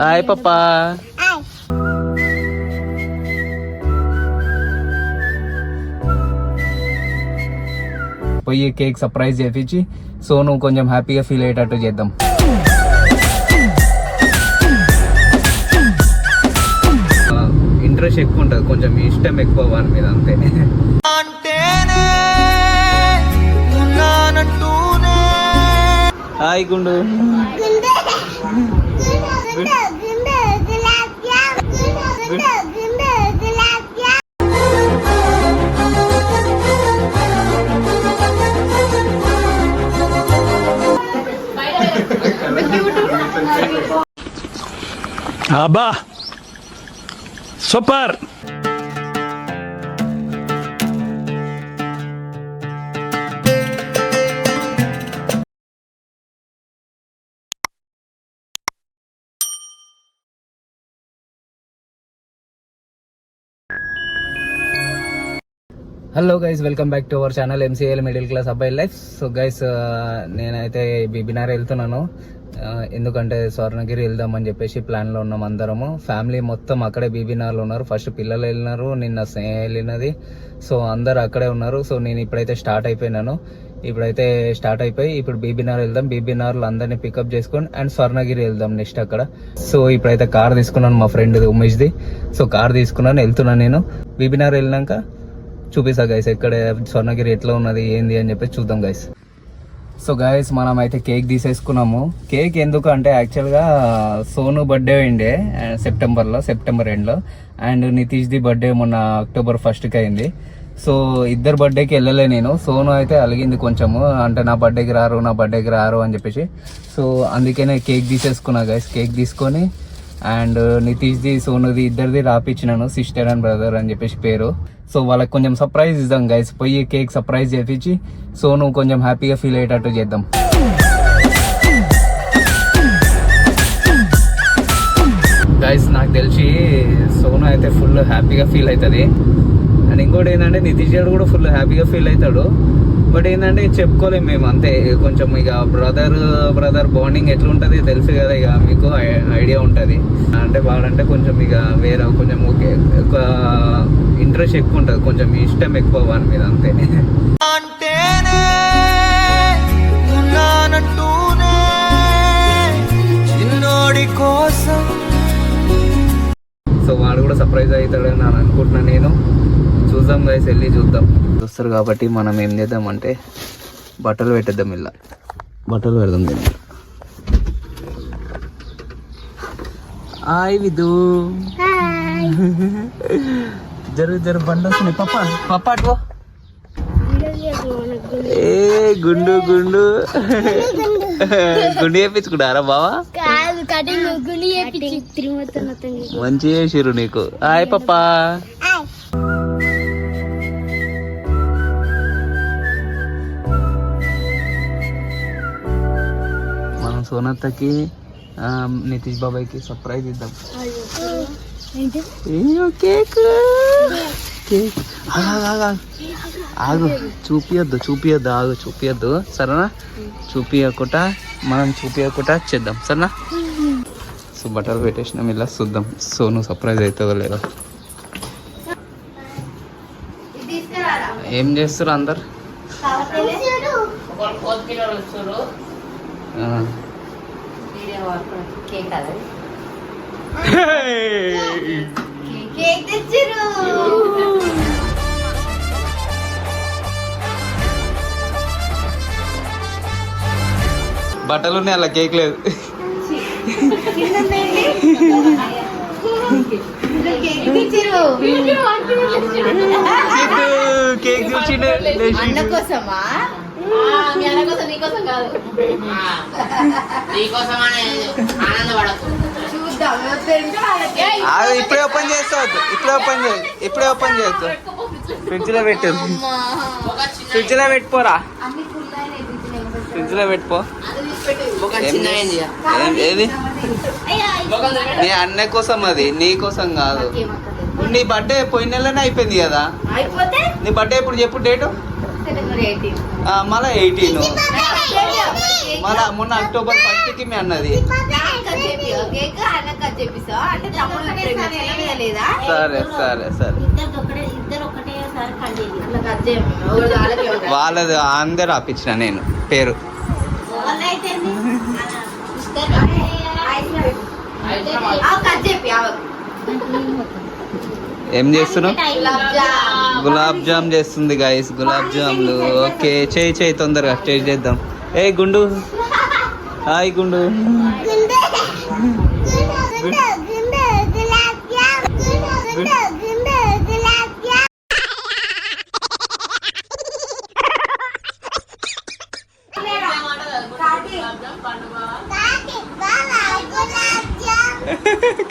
Hi పప్పా. పోయి cake surprise చేపించి సోను కొంచెం హ్యాపీగా ఫీల్ అయ్యేటట్టు చేద్దాం. ఇంట్రెస్ట్ ఎక్కువ ఉంటుంది, కొంచెం ఇష్టం ఎక్కువ వాని మీద, అంతే. హాయ్ గుండు. అబ్బా super. Hello guys, welcome back to our channel MCL middle class అబ్బాయి లైఫ్. సో గైస్, నేనైతే బీబీనార్ వెళ్తున్నాను. ఎందుకంటే స్వర్ణగిరి వెళ్దామని చెప్పేసి ప్లాన్లో ఉన్నాం అందరము. ఫ్యామిలీ మొత్తం అక్కడే బీబీనార్లో ఉన్నారు. ఫస్ట్ పిల్లలు వెళ్ళినారు, నిన్న స్నేహ వెళ్ళినది. సో అందరు అక్కడే ఉన్నారు. సో నేను ఇప్పుడైతే స్టార్ట్ అయిపోయినాను. ఇప్పుడు బీబీనార్ వెళ్దాం. బీబీనార్లో అందరినీ పికప్ చేసుకొని అండ్ స్వర్ణగిరి వెళ్దాం నెక్స్ట్ అక్కడ. సో ఇప్పుడైతే కార్ తీసుకున్నాను, మా ఫ్రెండ్ ఉమేష్ది. సో కార్ తీసుకున్నాను, వెళ్తున్నాను నేను. బీబీనార్ వెళ్ళినాక చూపిస్తా గైస్ ఎక్కడ స్వర్ణగిరి ఎట్లా ఉన్నది ఏంది అని చెప్పేసి చూద్దాం గైస్. సో గైస్, మనం అయితే కేక్ తీసేసుకున్నాము. కేక్ ఎందుకు అంటే యాక్చువల్గా సోను బర్త్డే అయిండే సెప్టెంబర్ ఎండ్లో, అండ్ నితీష్ది బర్త్డే మొన్న అక్టోబర్ 1st అయింది. సో ఇద్దరు బర్త్డేకి వెళ్ళలే నేను. సోను అయితే అలిగింది కొంచెము, అంటే నా బర్త్డేకి రారు అని చెప్పేసి. సో అందుకనే కేక్ తీసేసుకున్నా గైస్. కేక్ తీసుకొని అండ్ నితీష్ది సోనుది ఇద్దరిది రాపిచ్చినాను, సిస్టర్ అండ్ బ్రదర్ అని చెప్పేసి పేరు. సో వాళ్ళకి కొంచెం సర్ప్రైజ్ ఇద్దాం గైస్. పోయి కేక్ సర్ప్రైజ్ చేపించి సోను కొంచెం హ్యాపీగా ఫీల్ అయ్యేటట్టు చేద్దాం. గైస్, నాకు తెలిసి సోను అయితే ఫుల్ హ్యాపీగా ఫీల్ అవుతుంది. అండ్ ఇంకోటి ఏంటంటే నితీష్ గారు కూడా ఫుల్ హ్యాపీగా ఫీల్ అవుతాడు. బట్ ఏంటంటే చెప్పుకోలేము మేము, అంతే. కొంచెం ఇక బ్రదర్ బాండింగ్ ఎట్లా ఉంటుంది తెలుసు కదా, ఇక మీకు ఐడియా ఉంటుంది. అంటే వాడంటే కొంచెం ఇక వేరే కొంచెం ఓకే ఒక ఇంట్రెస్ట్ ఎక్కువ ఉంటుంది, కొంచెం ఇష్టం ఎక్కువ వాని మీద, అంతే. సో వాడు కూడా సర్ప్రైజ్ అవుతాడని నేను అనుకుంటున్నాను. నేను చూద్దాం గైస్, వెళ్ళి చూద్దాం. చూస్తారు కాబట్టి మనం ఏం చేద్దామంటే బట్టలు పెట్టేద్దాం. ఇలా బట్టలు పెడదాం దీన్ని. హాయ్ విదు. జరు బండి వస్తున్నాయి. పప్ప అటువో. ఏ గుండు గుండు చేయించుకున్నారా బావా? మంచి చేసిర్రు నీకు. హాయ్ పప్పా. మనం సోనత్తకి నితీష్ బాబాయ్కి సర్ప్రైజ్ ఇద్దాం. కేక్ ఆగు, చూపియద్దు సరేనా? మనం చూపియకుండా చేద్దాం సరేనా? సో బట్టలు పెట్టేసినాం, ఇలా చూద్దాం సోను సర్ప్రైజ్ అవుతుందో లేదో. ఏం చేస్తారు అందరు? బట్టలు ఉన్నాయి, అలా కేక్ లేదు. కేక్ చూసిండే ఇప్పుడే ఓపెన్ చేస్తావద్దు, ఇప్పుడే ఓపెన్ చేయొద్దు. ఫ్రిడ్జ్ లో పెట్టుకోరా, ఫ్రిడ్జ్ లో పెట్టుకో. ఏది నీ అన్న కోసం, అది నీ కోసం కాదు. నీ బర్త్డే పోయిన నెలనే అయిపోయింది కదా. నీ బర్త్డే ఎప్పుడు చెప్పు, డేటు? మళ్ళా 18 మళ్ళా మొన్న October 1st మీ అన్నది. సరే సరే సరే వాళ్ళది అందరు ఆపించిన నేను పేరు. ఏం చేస్తున్నావు? గులాబ్ జామ్ చేస్తుంది గైస్, గులాబ్ జామ్లు. ఓకే చేయి తొందరగా టేస్ట్ చేద్దాం. ఏ గుండు, హాయ్ గుండు.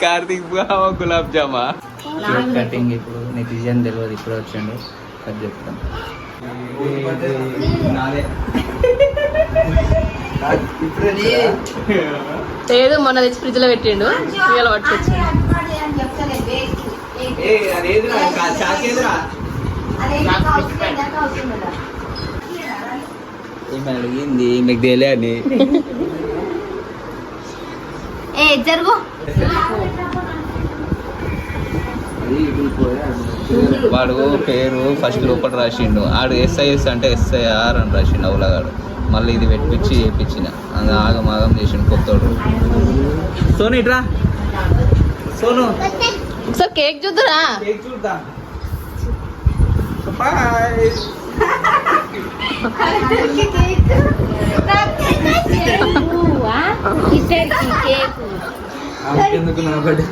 కార్తీక్ బావ గులాబ్ జామా. కటింగ్ ఇప్పుడు నెటిజన్ తెలియదు, ఇప్పుడు వచ్చిండు అది చెప్తాం. లేదు మొన్న తెచ్చి ఫ్రిడ్జ్ లో పెట్టిండు, ఇవాళ పట్టుకొచ్చి. ఏమైనా అడిగింది మీకు తెలియ అని. జరుగు వాడు పేరు ఫస్ట్ లోపల రాసిండు, ఆడు SIS అంటే SIR అని రాసిండు అవులగాడు. మళ్ళీ ఇది పెట్టించి చేయించిన, అది ఆగం చేసిండు కొత్తోడు. సోను ఇట్రా, సోను ఒకసారి కేక్ చూద్దురా. కేక్ చూద్దాం. ఎందుకు నా బర్త్డే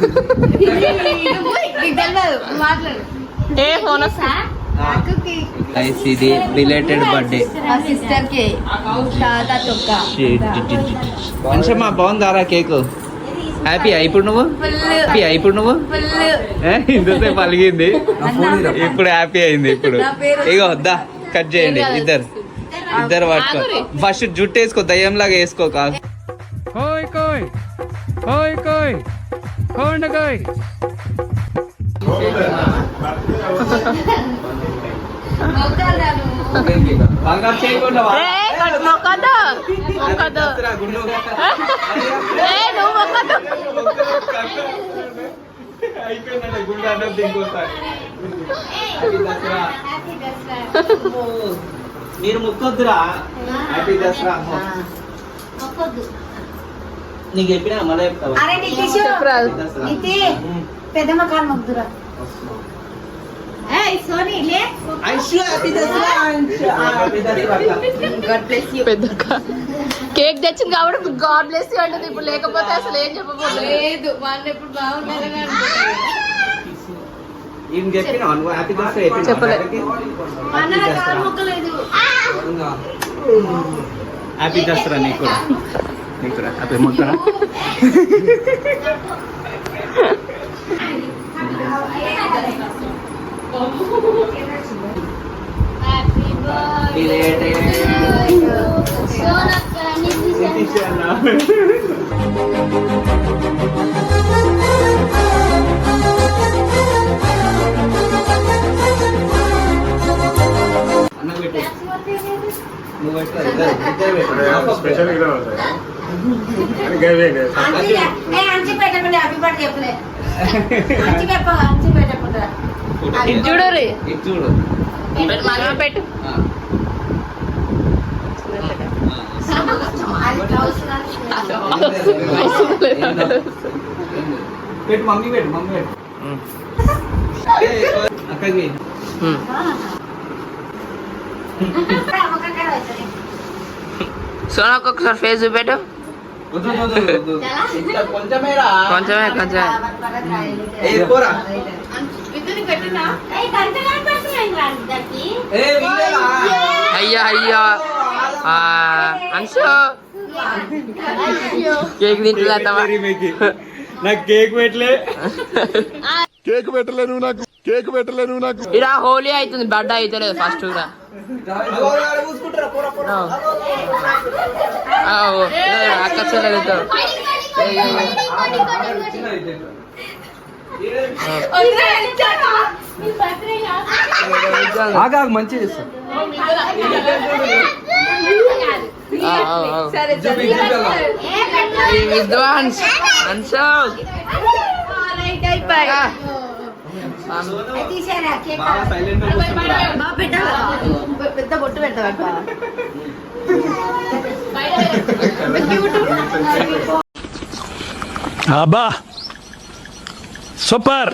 ఏ ఫోన్ వస్తా ఇది రిలేటెడ్ బర్త్డే. సిస్టర్ కి కొంచెం బాగుందారా కేక్? హ్యాపీ ఇప్పుడు నువ్వు? ఇంతసేపు పలిగింది, ఇప్పుడు హ్యాపీ అయింది. ఇప్పుడు ఇగో వద్దా కట్ చేయండి ఇద్దరు పట్టుకో. ఫస్ట్ జుట్టు వేసుకో, దయ్యంలాగా వేసుకోక. మీరు ముక్కొద్దురా. హ్యాపీ దసరా. నీకు చెప్పినా మళ్ళీ పెద్దమ్మ కాలు మొక్కుదురా. కేక్ తెచ్చింది కాబట్టి గాడ్ బ్లెస్ యూ అంటుంది. ఇప్పుడు లేకపోతే అసలు ఏం చెప్పబోదు. లేదు వాళ్ళు ఎప్పుడు బాగున్నారని చెప్పలేదు. హ్యాపీ దసరా నీకు కూడా, నీకు కూడా హ్యాపీ మొక్కరా. చూడు రే, చూడు పెట్టు. పెట్టు మమ్మీ పెట్టు అక్కడికి. సోనాకు ఒకసారి ఫేస్ చూపెట్టు. కొంచెమే. అయ్యో అంశు కేక్ తింటున్నా. నాకు కేక్ పెట్టలేను నాకు ఇలా హోలీ అవుతుంది, బర్త్డే అవుతలేదు ఫస్ట్ కూడా. అక్క చెల్లెలతో ఆగా మంచిది ఇస్తాను. విద్వాన్స్ పెద్ద బొట్టు పెడతా అబ్బా సూపర్.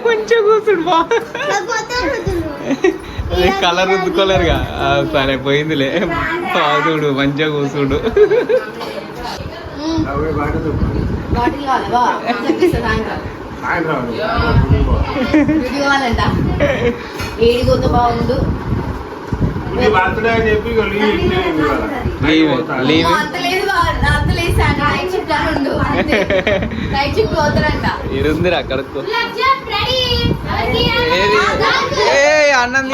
కొంచెం కూర్చుడు కలర్ రుద్దుకోలేరుగా. సరే పోయిందిలే, చూడు మంచిగా కూర్చుడు. ఏడిగొద్దు బాగుండు ఇరుందిరా అక్కడకు. అన్నం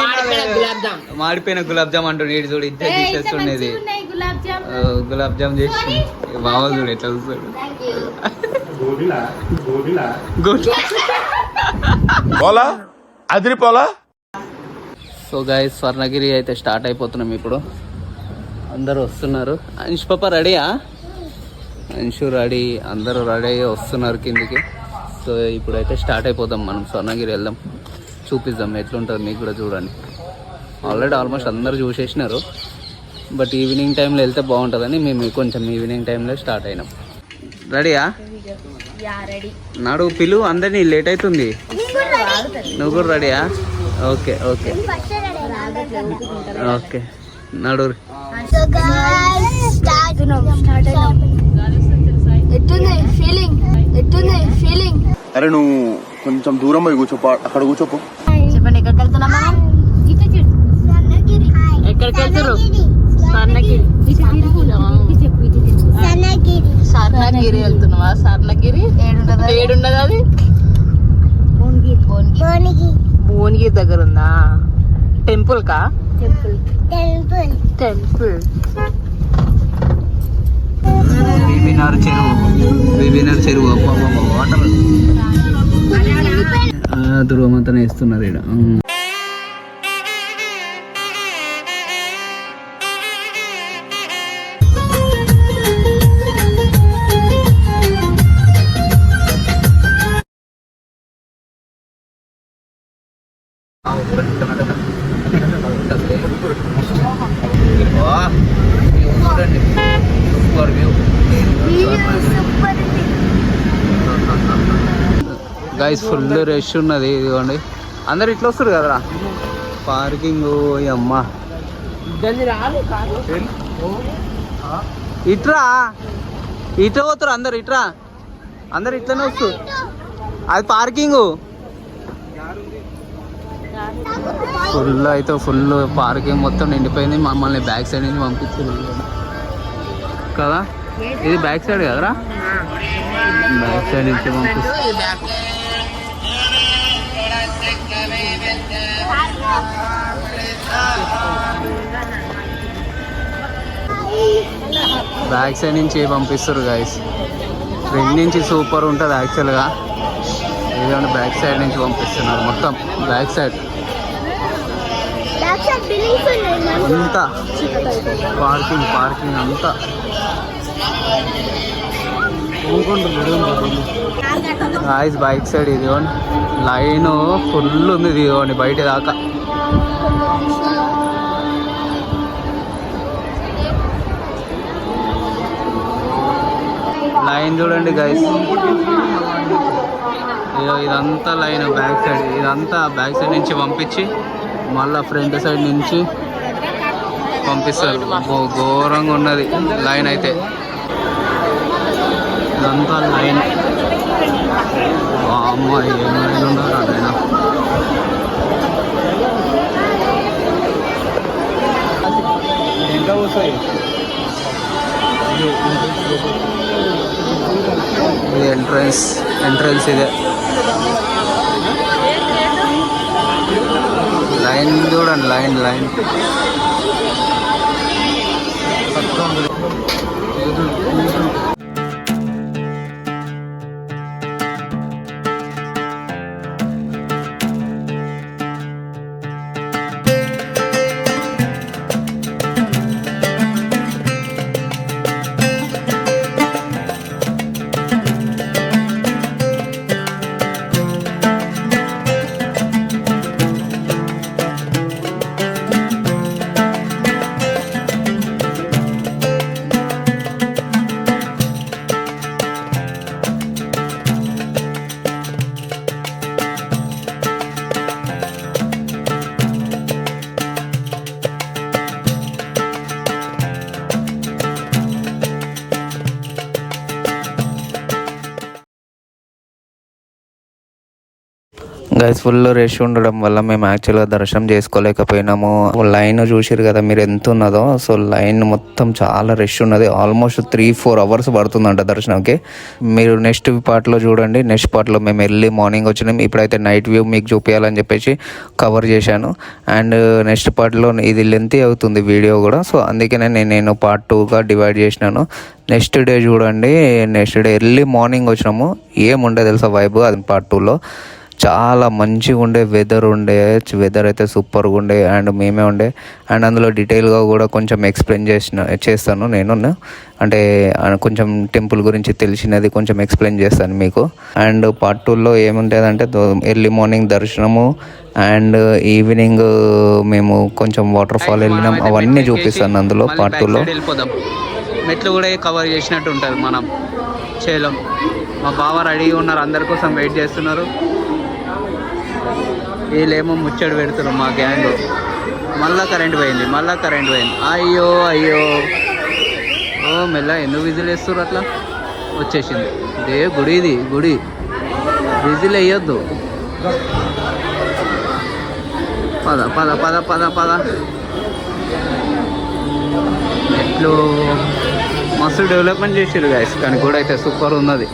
మాడిపోయిన గులాబ్ జామ్ అంటుండే. ఇటు చూడు ఇద్దరు తీసేస్తుండేది. గులాబ్ జామ్ చేసి బాగా చూడు ఎట్లా చూస్తాడు. పోలా అదిరిపోలా. సో గైస్ స్వర్ణగిరి అయితే స్టార్ట్ అయిపోతున్నాం ఇప్పుడు. అందరూ వస్తున్నారు. అంశు పాప రెడీయా? అంశు రెడీ, అందరూ రెడీ అయ్యి వస్తున్నారు కిందికి. సో ఇప్పుడైతే స్టార్ట్ అయిపోతాం మనం. స్వర్ణగిరి వెళ్దాం, చూపిద్దాం ఎట్లుంటుంది మీకు కూడా చూడండి. ఆల్రెడీ ఆల్మోస్ట్ అందరూ చూసేసినారు, బట్ ఈవినింగ్ టైంలో వెళ్తే బాగుంటుందని మేము కొంచెం ఈవినింగ్ టైంలో స్టార్ట్ అయినాం. రెడీయా? నాడు పిలు అందరినీ, లేట్ అవుతుంది. నువ్వు కూడా రెడీయా? ఓకే ఓకే ఓకే నడు. అరే నువ్వు కొంచెం దూరం పోయి కూర్చోపో, అక్కడ కూర్చోపో. చెప్పండి ఎక్కడికి వెళ్తున్నాం మనం? ఎక్కడికి వెళ్తారు? స్వర్ణగిరి వెళ్తున్నావా? స్వర్ణగిరి ఏడుండదు అది, భువనగిరి దగ్గర ఉందా? టెంపుల్ కా? టెంపుల్. బీబీనార్ చెరువు వాటర్ దుర్వమంతనే వేస్తున్నారు ఇక్కడ. గైస్ ఫుల్ రష్ ఉన్నది. ఇదిగోండి అందరు ఇట్లా వస్తారు కదరా పార్కింగ్. అమ్మా ఇట్రా ఇట్లా పోతారు అందరు, ఇట్రా అందరు ఇట్లనే వస్తారు. అది పార్కింగ్. ఫుల్ అయితే ఫుల్ పార్కింగ్ మొత్తం నిండిపోయింది. మమ్మల్ని బ్యాక్ సైడ్ నుంచి పంపించారు కదా. ఇది బ్యాక్ సైడ్ కదరా, బ్యాక్ సైడ్ నుంచి పంపిస్తారు. బ్యాక్ సైడ్ నుంచి పంపిస్తారు గైస్. ఫ్రంట్ నుంచి సూపర్ ఉంటుంది యాక్చువల్గా. ఏదంటే బ్యాక్ సైడ్ నుంచి పంపిస్తున్నారు మొత్తం. బ్యాక్ సైడ్ అంతా పార్కింగ్ అంతా గాయ్స్. బైక్ సైడ్ ఇదిగోండి లైన్ ఫుల్ ఉంది. ఇదిగోండి బయట దాకా. లైన్ చూడండి గైస్. ఇదంతా లైన్ బ్యాక్ సైడ్. ఇదంతా బ్యాక్ సైడ్ నుంచి పంపించి మళ్ళీ ఫ్రంట్ సైడ్ నుంచి పంపిస్తారు. ఘోరంగా ఉన్నది లైన్ అయితే. ఇదంతా లైన్. అమ్మాయి ఏం లైన్ ఉన్నారు అదైనా. ఇంకా వస్తాయి. ఇది ఎంట్రన్స్ ఇదే. లైన్ చూడండి, లైన్ గైస్ ఫుల్ రష్ ఉండడం వల్ల మేము యాక్చువల్గా దర్శనం చేసుకోలేకపోయినాము. లైన్ చూసిరు కదా మీరు ఎంత ఉన్నదో. సో లైన్ మొత్తం చాలా రష్ ఉన్నది. ఆల్మోస్ట్ 3-4 అవర్స్ పడుతుందంట దర్శనంకి. మీరు నెక్స్ట్ పార్ట్లో చూడండి. నెక్స్ట్ పార్ట్లో మేము ఎర్లీ మార్నింగ్ వచ్చినాం. ఇప్పుడైతే నైట్ వ్యూ మీకు చూపించాలని చెప్పేసి కవర్ చేశాను. అండ్ నెక్స్ట్ పార్ట్లో ఇది లెంతీ అవుతుంది వీడియో కూడా. సో అందుకనే నేను పార్ట్ 2గా డివైడ్ చేసినాను. నెక్స్ట్ డే చూడండి. నెక్స్ట్ డే ఎర్లీ మార్నింగ్ వచ్చినాము. ఏముండే తెలుసా వైబ్ అది పార్ట్ 2లో. చాలా మంచిగా ఉండే వెదర్ అయితే సూపర్గా ఉండే. అండ్ మేమే ఉండే. అండ్ అందులో డీటెయిల్గా కూడా కొంచెం ఎక్స్ప్లెయిన్ చేస్తాను నేను. అంటే కొంచెం టెంపుల్ గురించి తెలిసినది కొంచెం ఎక్స్ప్లెయిన్ చేస్తాను మీకు. అండ్ పార్ట్ 2లో ఏముంటుందంటే ఎర్లీ మార్నింగ్ దర్శనము అండ్ ఈవినింగ్ మేము కొంచెం వాటర్ ఫాల్ వెళ్ళినాం. అవన్నీ చూపిస్తాను అందులో పార్ట్ 2లో. మెట్లు కూడా కవర్ చేసినట్టు ఉంటుంది మనం చేయలేం. మా బావ రెడీగా ఉన్నారు, అందరి కోసం వెయిట్ చేస్తున్నారు. వీళ్ళేమో ముచ్చడి పెడుతున్నారు మా గ్యాంగ్. మళ్ళా కరెంట్ పోయింది. అయ్యో ఓ మెల్ల ఎందుకు విజిల్ వేస్తున్నారు అట్లా? వచ్చేసింది. ఇదే గుడి విజిల్ వేయొద్దు. పద మెట్లు మస్తు డెవలప్మెంట్ చేసారు గైస్. కానీ గుడి అయితే సూపర్ ఉన్నది.